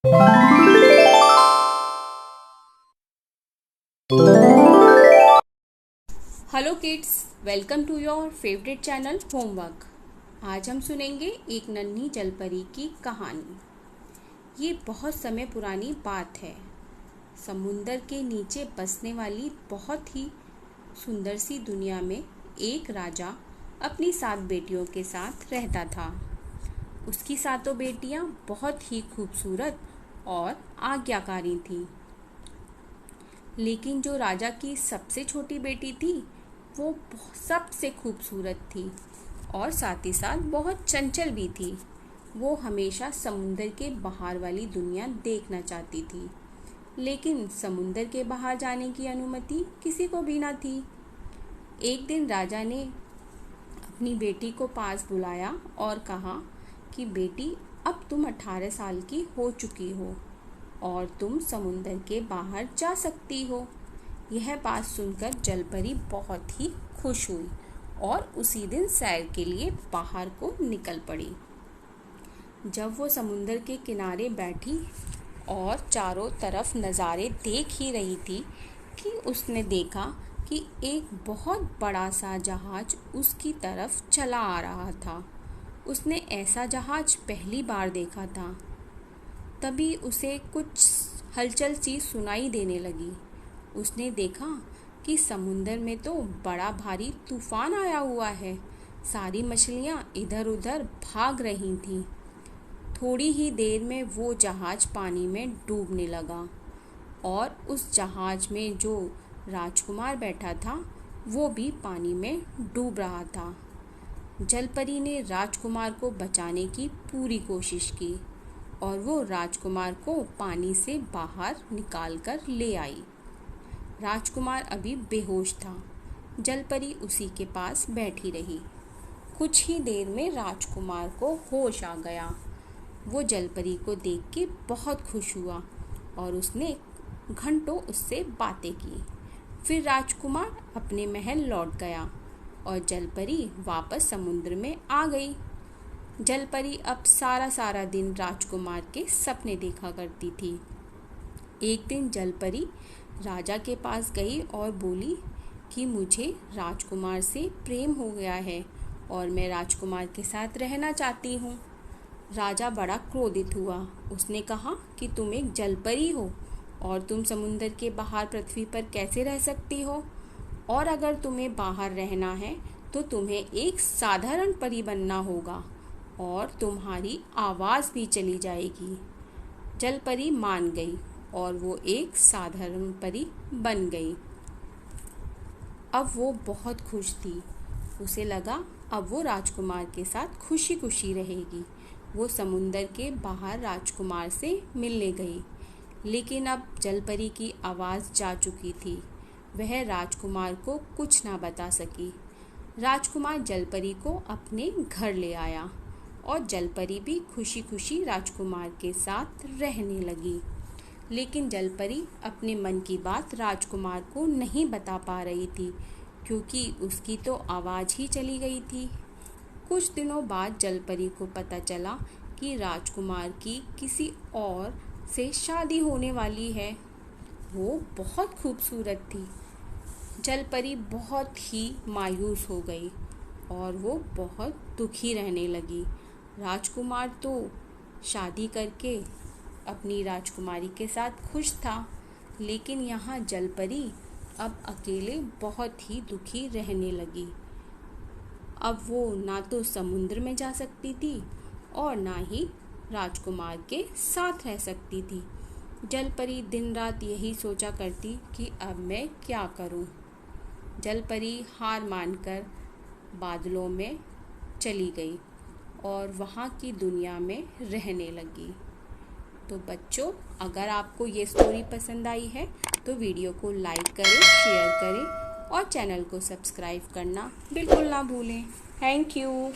Hello kids, welcome to your favourite channel homework. आज हम सुनेंगे एक नन्ही जलपरी की कहानी। ये बहुत समय पुरानी बात है। समुंदर के नीचे बसने वाली बहुत ही सुंदर सी दुनिया में एक राजा अपनी 7 बेटियों के साथ रहता था। उसकी 7 बेटियां बहुत ही खूबसूरत और आज्ञाकारी थीं। लेकिन जो राजा की सबसे छोटी बेटी थी वो सबसे खूबसूरत थी और साथ ही साथ बहुत चंचल भी थी। वो हमेशा समुंदर के बाहर वाली दुनिया देखना चाहती थी, लेकिन समुंदर के बाहर जाने की अनुमति किसी को भी ना थी। एक दिन राजा ने अपनी बेटी को पास बुलाया और कहा कि बेटी, अब तुम 18 साल की हो चुकी हो और तुम समुंदर के बाहर जा सकती हो। यह बात सुनकर जलपरी बहुत ही खुश हुई और उसी दिन सैर के लिए बाहर को निकल पड़ी। जब वो समुंदर के किनारे बैठी और चारों तरफ नज़ारे देख ही रही थी कि उसने देखा कि एक बहुत बड़ा सा जहाज उसकी तरफ चला आ रहा था। उसने ऐसा जहाज पहली बार देखा था। तभी उसे कुछ हलचल सी सुनाई देने लगी। उसने देखा कि समुंदर में तो बड़ा भारी तूफान आया हुआ है। सारी मछलियाँ इधर उधर भाग रही थीं। थोड़ी ही देर में वो जहाज पानी में डूबने लगा और उस जहाज में जो राजकुमार बैठा था वो भी पानी में डूब रहा था। जलपरी ने राजकुमार को बचाने की पूरी कोशिश की और वो राजकुमार को पानी से बाहर निकालकर ले आई। राजकुमार अभी बेहोश था। जलपरी उसी के पास बैठी रही। कुछ ही देर में राजकुमार को होश आ गया। वो जलपरी को देख के बहुत खुश हुआ और उसने घंटों उससे बातें की। फिर राजकुमार अपने महल लौट गया और जलपरी वापस समुद्र में आ गई। जलपरी अब सारा दिन राजकुमार के सपने देखा करती थी। एक दिन जलपरी राजा के पास गई और बोली कि मुझे राजकुमार से प्रेम हो गया है और मैं राजकुमार के साथ रहना चाहती हूँ। राजा बड़ा क्रोधित हुआ। उसने कहा कि तुम एक जलपरी हो और तुम समुद्र के बाहर पृथ्वी पर कैसे रह सकती हो, और अगर तुम्हें बाहर रहना है तो तुम्हें एक साधारण परी बनना होगा और तुम्हारी आवाज़ भी चली जाएगी। जलपरी मान गई और वो एक साधारण परी बन गई। अब वो बहुत खुश थी। उसे लगा अब वो राजकुमार के साथ खुशी खुशी रहेगी। वो समुंदर के बाहर राजकुमार से मिलने गई, लेकिन अब जलपरी की आवाज़ जा चुकी थी। वह राजकुमार को कुछ ना बता सकी। राजकुमार जलपरी को अपने घर ले आया और जलपरी भी खुशी खुशी राजकुमार के साथ रहने लगी। लेकिन जलपरी अपने मन की बात राजकुमार को नहीं बता पा रही थी, क्योंकि उसकी तो आवाज़ ही चली गई थी। कुछ दिनों बाद जलपरी को पता चला कि राजकुमार की किसी और से शादी होने वाली है। वो बहुत खूबसूरत थी। जलपरी बहुत ही मायूस हो गई और वो बहुत दुखी रहने लगी। राजकुमार तो शादी करके अपनी राजकुमारी के साथ खुश था, लेकिन यहाँ जलपरी अब अकेले बहुत ही दुखी रहने लगी। अब वो ना तो समुद्र में जा सकती थी और ना ही राजकुमार के साथ रह सकती थी। जलपरी दिन रात यही सोचा करती कि अब मैं क्या करूं। जलपरी हार मानकर बादलों में चली गई और वहाँ की दुनिया में रहने लगी। तो बच्चों, अगर आपको ये स्टोरी पसंद आई है तो वीडियो को लाइक करें, शेयर करें और चैनल को सब्सक्राइब करना बिल्कुल ना भूलें। Thank you.